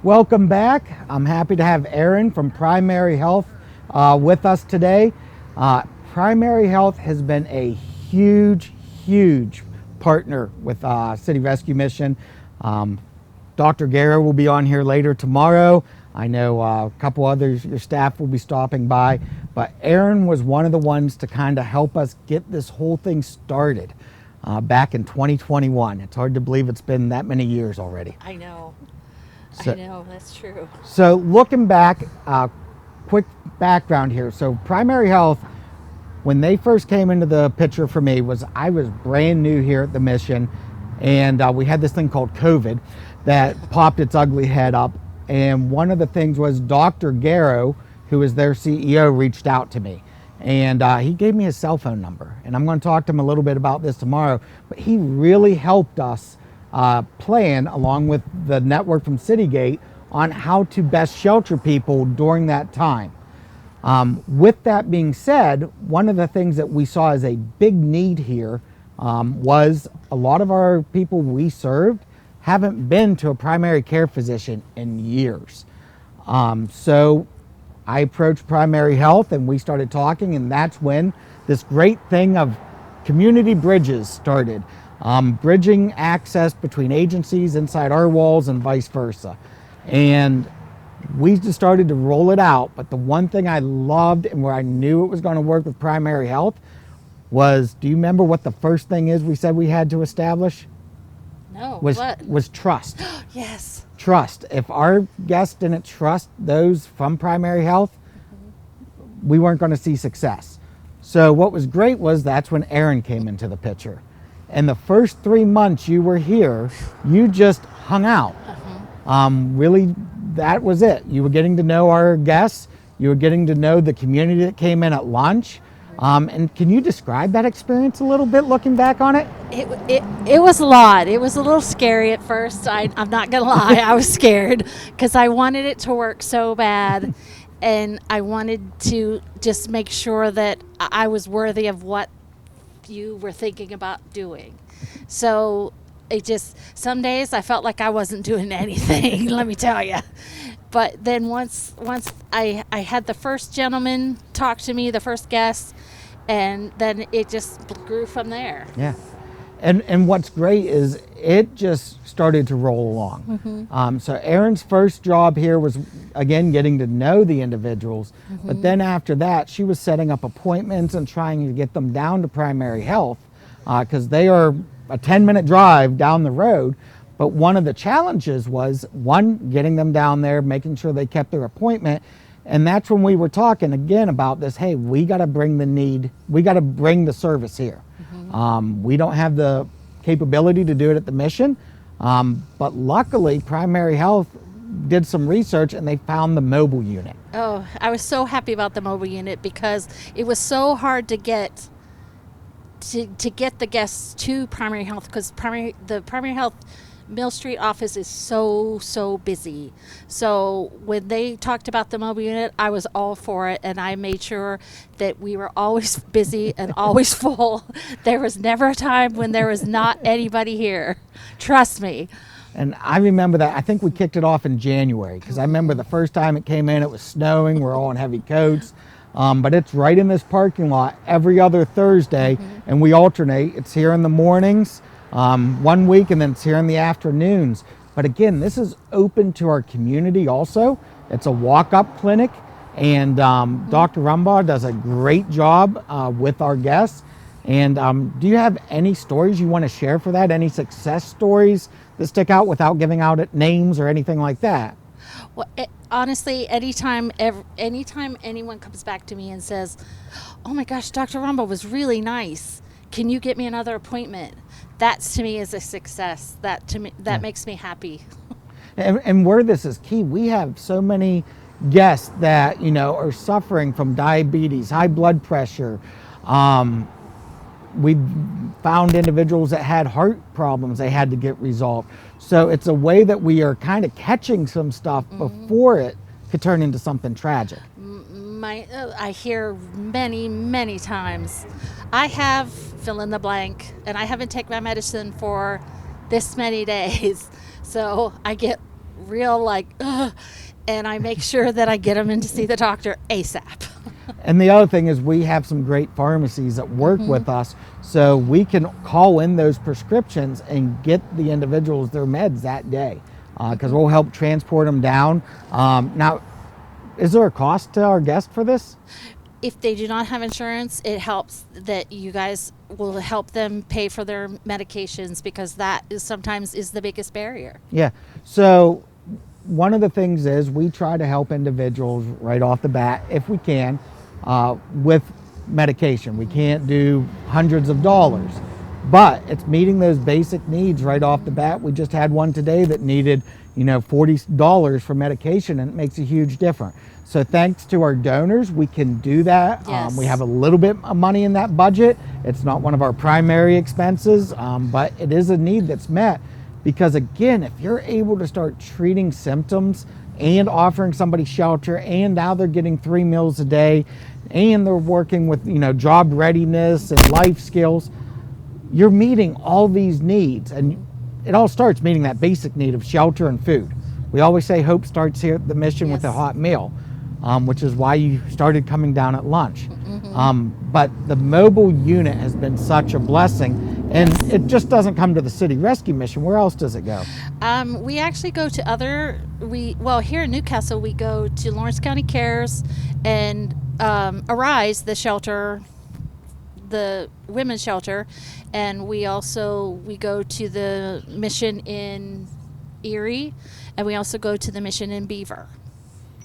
Welcome back. I'm happy to have Erin from Primary Health with us today. Primary Health has been a huge partner with City Rescue Mission. Dr. Guerra will be on here later tomorrow. I know a couple others, your staff will be stopping by, but Erin was one of the ones to kind of help us get this whole thing started back in 2021. It's hard to believe it's been that many years already. I know. So, I know, that's true. So looking back, quick background here. So Primary Health, when they first came into the picture for me, I was brand new here at the mission, and we had this thing called COVID that popped its ugly head up. And one of the things was Dr. Guerra, who is their CEO, reached out to me. And he gave me his cell phone number. And I'm going to talk to him a little bit about this tomorrow. But he really helped us plan, along with the network from Citygate, on how to best shelter people during that time. With that being said, one of the things that we saw as a big need here was a lot of our people we served haven't been to a primary care physician in years. So I approached Primary Health and we started talking, and that's when this great thing of community bridges started. Bridging access between agencies inside our walls and vice versa. And we just started to roll it out. But the one thing I loved and where I knew it was going to work with Primary Health was, do you remember what the first thing is we said we had to establish? No, what? Was trust. Yes. Trust. If our guests didn't trust those from Primary Health, we weren't going to see success. So what was great was that's when Erin came into the picture. And the first 3 months you were here, you just hung out. Really, that was it. You were getting to know our guests. You were getting to know the community that came in at lunch. And can you describe that experience a little bit, looking back on it? It was a lot. It was a little scary at first. I'm not going to lie. I was scared because I wanted it to work so bad. And I wanted to just make sure that I was worthy of what you were thinking about doing. So some days I felt like I wasn't doing anything, let me tell you. But then once I had the first gentleman talk to me, the first guest, and then it just grew from there. Yeah. And what's great is it just started to roll along. So Erin's first job here was, again, getting to know the individuals. But then after that, she was setting up appointments and trying to get them down to Primary Health because they are a 10-minute drive down the road. But one of the challenges was, one, getting them down there, making sure they kept their appointment. And that's when we were talking again about this, hey, we got to bring the service here. We don't have the capability to do it at the mission, but luckily Primary Health did some research and they found the mobile unit. Oh, I was so happy about the mobile unit because it was so hard to get the guests to Primary Health because the Primary Health Mill Street office is so busy. So when they talked about the mobile unit, I was all for it, and I made sure that we were always busy and always full. There was never a time when there was not anybody here. Trust me. And I remember that. I think we kicked it off in January because I remember the first time it came in, it was snowing. We're all in heavy coats. But it's right in this parking lot every other Thursday, and we alternate. It's here in the mornings 1 week, and then it's here in the afternoons. But again, this is open to our community also. It's a walk-up clinic, and Dr. Rumbaugh does a great job with our guests. And do you have any stories you want to share for that? Any success stories that stick out without giving out names or anything like that? Well, honestly, anytime anyone comes back to me and says, "Oh my gosh, Dr. Rumbaugh was really nice. Can you get me another appointment?" That to me is a success. That makes me happy. And where this is key, we have so many guests that are suffering from diabetes, high blood pressure. We found individuals that had heart problems they had to get resolved. So it's a way that we are kind of catching some stuff before it could turn into something tragic. I hear many times, I have fill in the blank, and I haven't taken my medicine for this many days. So I get real like, ugh, and I make sure that I get them in to see the doctor ASAP. And the other thing is we have some great pharmacies that work with us, so we can call in those prescriptions and get the individuals their meds that day, because we'll help transport them down. Now, is there a cost to our guest for this? If they do not have insurance, it helps that you guys will help them pay for their medications, because that is sometimes is the biggest barrier. Yeah. So one of the things is we try to help individuals right off the bat, if we can, with medication. We can't do hundreds of dollars, but it's meeting those basic needs right off the bat. We just had one today that needed, $40 for medication, and it makes a huge difference. So thanks to our donors, we can do that. Yes. We have a little bit of money in that budget. It's not one of our primary expenses, but it is a need that's met. Because again, if you're able to start treating symptoms and offering somebody shelter, and now they're getting 3 meals a day, and they're working with job readiness and life skills, you're meeting all these needs. And it all starts meeting that basic need of shelter and food. We always say hope starts here at the mission with a hot meal, which is why you started coming down at lunch. But the mobile unit has been such a blessing, and it just doesn't come to the City Rescue Mission. Where else does it go? We actually go to here in Newcastle, we go to Lawrence County Cares and Arise, the shelter, the women's shelter, and we go to the mission in Erie, and we also go to the mission in Beaver.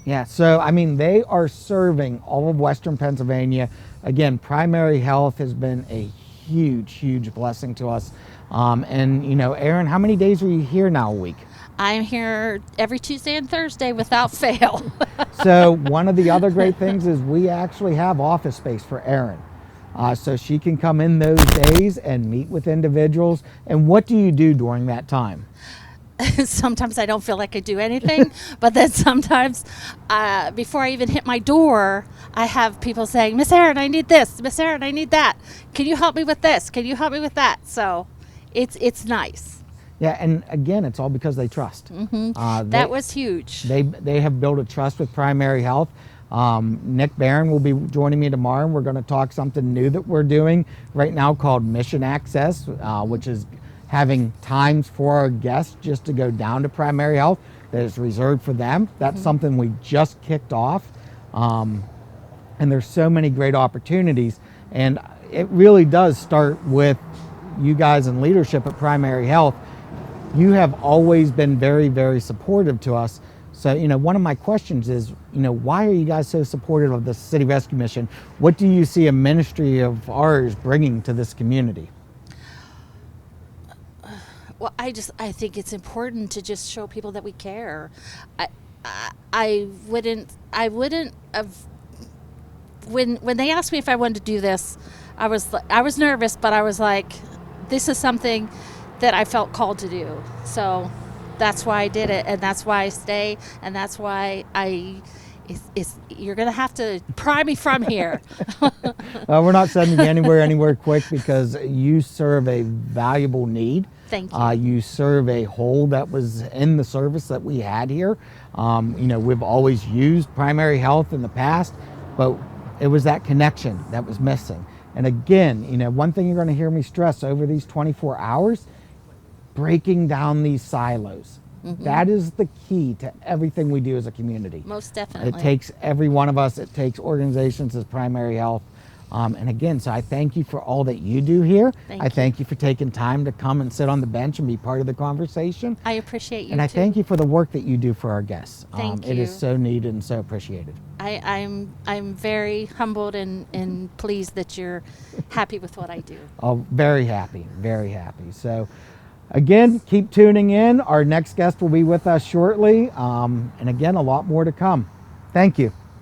Yeah, so they are serving all of Western Pennsylvania. Again, primary health has been a huge blessing to us. And Erin, how many days are you here now a week? I'm here every Tuesday and Thursday without fail. So one of the other great things is we actually have office space for Erin. So she can come in those days and meet with individuals. And what do you do during that time? Sometimes I don't feel like I do anything, but then sometimes before I even hit my door, I have people saying, Miss Erin, I need this. Miss Erin, I need that. Can you help me with this? Can you help me with that? So it's nice. Yeah, and again, it's all because they trust. That was huge. They have built a trust with primary health. Nick Barron will be joining me tomorrow, and we're going to talk something new that we're doing right now called Mission Access, which is having times for our guests just to go down to primary health that is reserved for them. That's something we just kicked off. And there's so many great opportunities. And it really does start with you guys in leadership at Primary Health. You have always been very supportive to us. So, one of my questions is, why are you guys so supportive of the City Rescue Mission? What do you see a ministry of ours bringing to this community? Well, I think it's important to just show people that we care. I wouldn't have, when they asked me if I wanted to do this, I was nervous, but I was like, this is something that I felt called to do. So that's why I did it, and that's why I stay, and that's why you're going to have to pry me from here. We're not sending you anywhere quick, because you serve a valuable need. Thank you. You serve a hole that was in the service that we had here. We've always used primary health in the past, but it was that connection that was missing. And again, one thing you're going to hear me stress over these 24 hours, breaking down these silos. That is the key to everything we do as a community. Most definitely. It takes every one of us. It takes organizations as primary health. And again, so I thank you for all that you do here. Thank you for taking time to come and sit on the bench and be part of the conversation. I appreciate you, and I too. thank you for the work that you do for our guests. Thank you. It is so needed and so appreciated. I'm very humbled and pleased that you're happy with what I do. Oh, very happy. So again, keep tuning in. Our next guest will be with us shortly. And again, a lot more to come. Thank you.